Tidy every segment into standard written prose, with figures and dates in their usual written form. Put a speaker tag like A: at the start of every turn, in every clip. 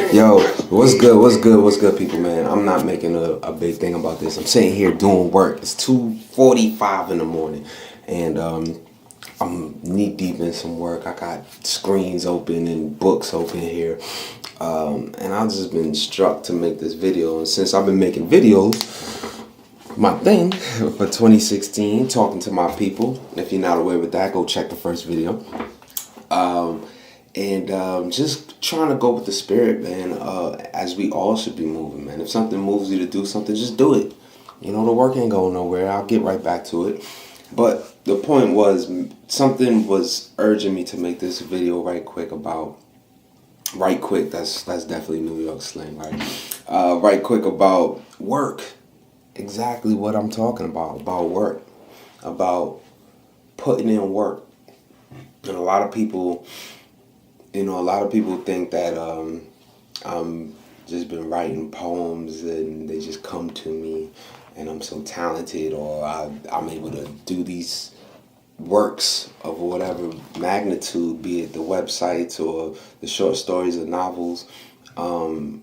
A: Yo, what's good? What's good? What's good, people, man? I'm not making a big thing about this. I'm sitting here doing work. It's 2:45 in the morning, and I'm knee deep in some work. I got screens open and books open here, and I've just been struck to make this video. And since I've been making videos, my thing for 2016, talking to my people. If you're not aware with that, go check the first video. And just trying to go with the spirit, man, as we all should be moving, man. If something moves you to do something, just do it. You know, the work ain't going nowhere. I'll get right back to it. But the point was, something was urging me to make this video right quick about, right quick, that's definitely New York slang, right? Right quick about work. Exactly what I'm talking about work, about putting in work. And a lot of people think that I'm just been writing poems and they just come to me and I'm so talented, or I'm able to do these works of whatever magnitude, be it the websites or the short stories or novels. And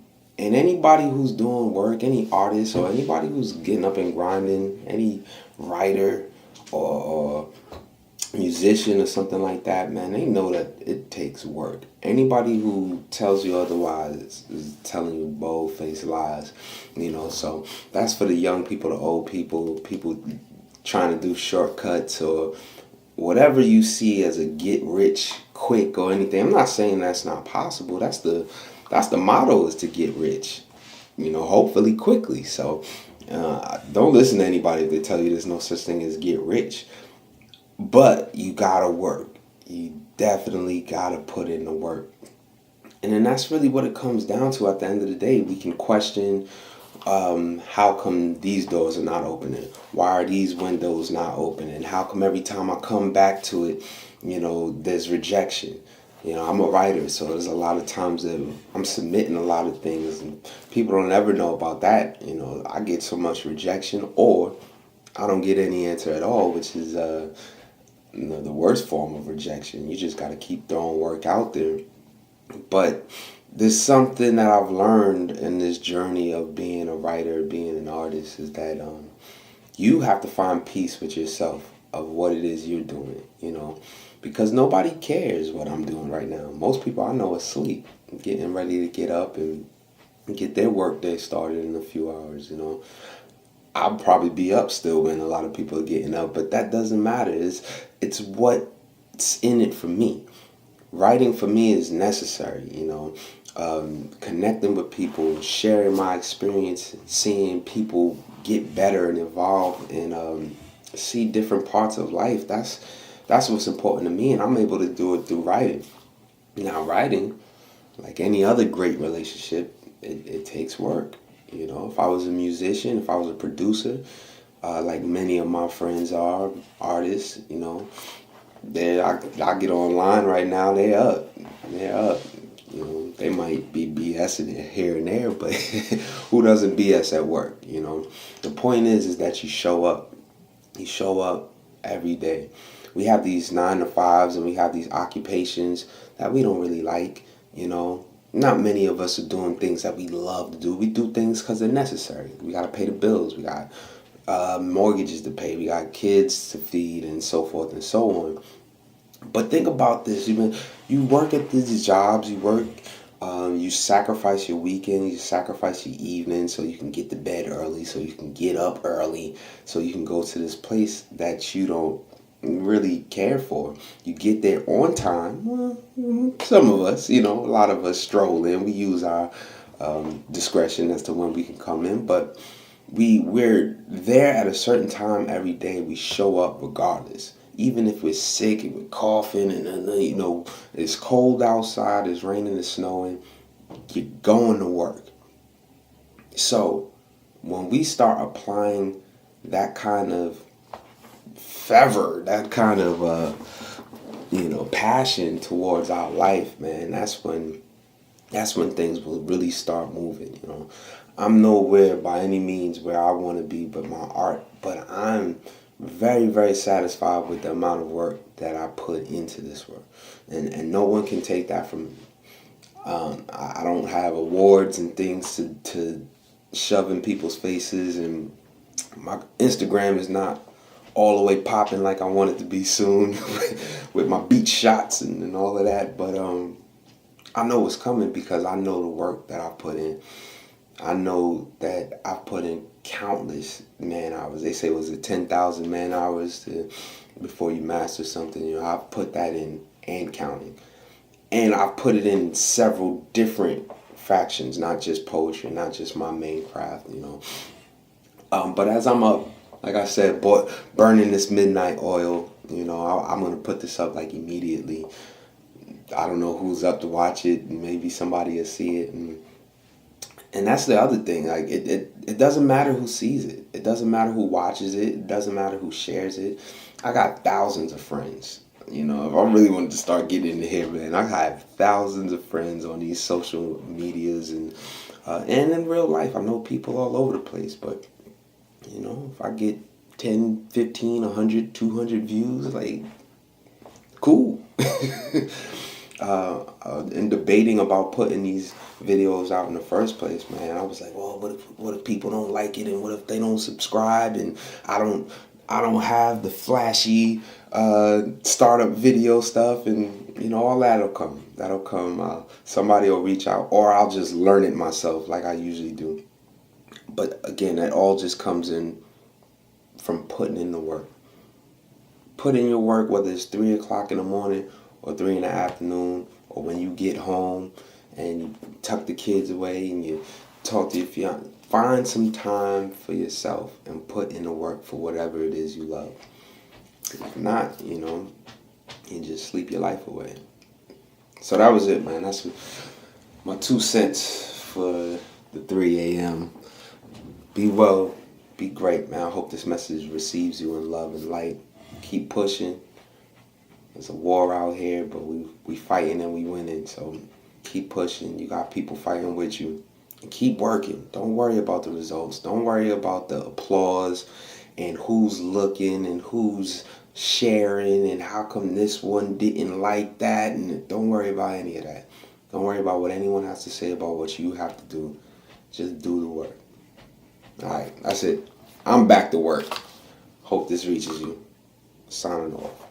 A: anybody who's doing work, any artist or anybody who's getting up and grinding, any writer or musician or something like that, man, they know that it takes work. Anybody who tells you otherwise is telling you bold-faced lies, so that's for the young people, the old people trying to do shortcuts or whatever you see as a get rich quick or anything. I'm not saying that's not possible. That's the motto, is to get rich, hopefully quickly. So don't listen to anybody if they tell you there's no such thing as get rich. But you gotta work. You definitely gotta put in the work. And then that's really what it comes down to at the end of the day. We can question, how come these doors are not opening? Why are these windows not opening? How come every time I come back to it, there's rejection? I'm a writer, so there's a lot of times that I'm submitting a lot of things and people don't ever know about that. I get so much rejection, or I don't get any answer at all, which is the worst form of rejection. You just got to keep throwing work out there. But there's something that I've learned in this journey of being a writer, being an artist, is that you have to find peace with yourself of what it is you're doing, because nobody cares what I'm doing right now. Most people I know are asleep, getting ready to get up and get their work day started in a few hours, I'll probably be up still when a lot of people are getting up, but that doesn't matter. It's what's in it for me. Writing for me is necessary, connecting with people, sharing my experience, seeing people get better and evolve and see different parts of life. That's what's important to me, and I'm able to do it through writing. Now, writing, like any other great relationship, it takes work. If I was a musician, if I was a producer, like many of my friends are, artists, I get online right now, they're up. They might be BSing it here and there, but who doesn't BS at work, The point is that you show up. You show up every day. We have these 9 to 5s and we have these occupations that we don't really like, Not many of us are doing things that we love to do. We do things because they're necessary. We got to pay the bills. We got mortgages to pay. We got kids to feed and so forth and so on. But think about this. You work at these jobs. You work. You sacrifice your weekend. You sacrifice your evening so you can get to bed early, so you can get up early, so you can go to this place that you don't really care for. You get there on time. Well, some of us, a lot of us stroll in. We use our discretion as to when we can come in, but we're there at a certain time every day. We show up regardless, even if we're sick and we're coughing and it's cold outside, it's raining, it's snowing. You're going to work. So when we start applying that kind of fervor, that kind of passion towards our life, man, that's when things will really start moving. I'm nowhere by any means where I want to be but my art, but I'm very, very satisfied with the amount of work that I put into this work, and no one can take that from me. I don't have awards and things to shove in people's faces, and my Instagram is not all the way popping like I want it to be soon with my beach shots and all of that. But I know what's coming because I know the work that I put in. I know that I put in countless man hours. They say, was it 10,000 man hours before you master something? You know, I've put that in and counting. And I've put it in several different factions, not just poetry, not just my main craft, you know. But as I'm up, like I said, burning this midnight oil, you know, I'm going to put this up like immediately. I don't know who's up to watch it. Maybe somebody will see it. And that's the other thing. Like, it doesn't matter who sees it. It doesn't matter who watches it. It doesn't matter who shares it. I got thousands of friends. You know, if I really wanted to start getting into here, man, I have thousands of friends on these social medias and in real life. I know people all over the place, but, you know, if I get 10, 15, 100, 200 views, like, cool. In debating about putting these videos out in the first place, man, I was like, well, what if people don't like it, and what if they don't subscribe, and I don't have the flashy startup video stuff, and you know, all that'll come. Somebody will reach out, or I'll just learn it myself like I usually do. But again, that all just comes in from putting in the work. Put in your work, whether it's 3 o'clock in the morning or 3 in the afternoon, or when you get home and you tuck the kids away and you talk to your fiance. Find some time for yourself and put in the work for whatever it is you love. If not, you know, you just sleep your life away. So that was it, man. That's my 2 cents for the 3 a.m. Be well, be great, man. I hope this message receives you in love and light. Keep pushing. There's a war out here, but we fighting and we winning. So keep pushing. You got people fighting with you. And keep working. Don't worry about the results. Don't worry about the applause and who's looking and who's sharing and how come this one didn't like that. And don't worry about any of that. Don't worry about what anyone has to say about what you have to do. Just do the work. All right, that's it. I'm back to work. Hope this reaches you. Signing off.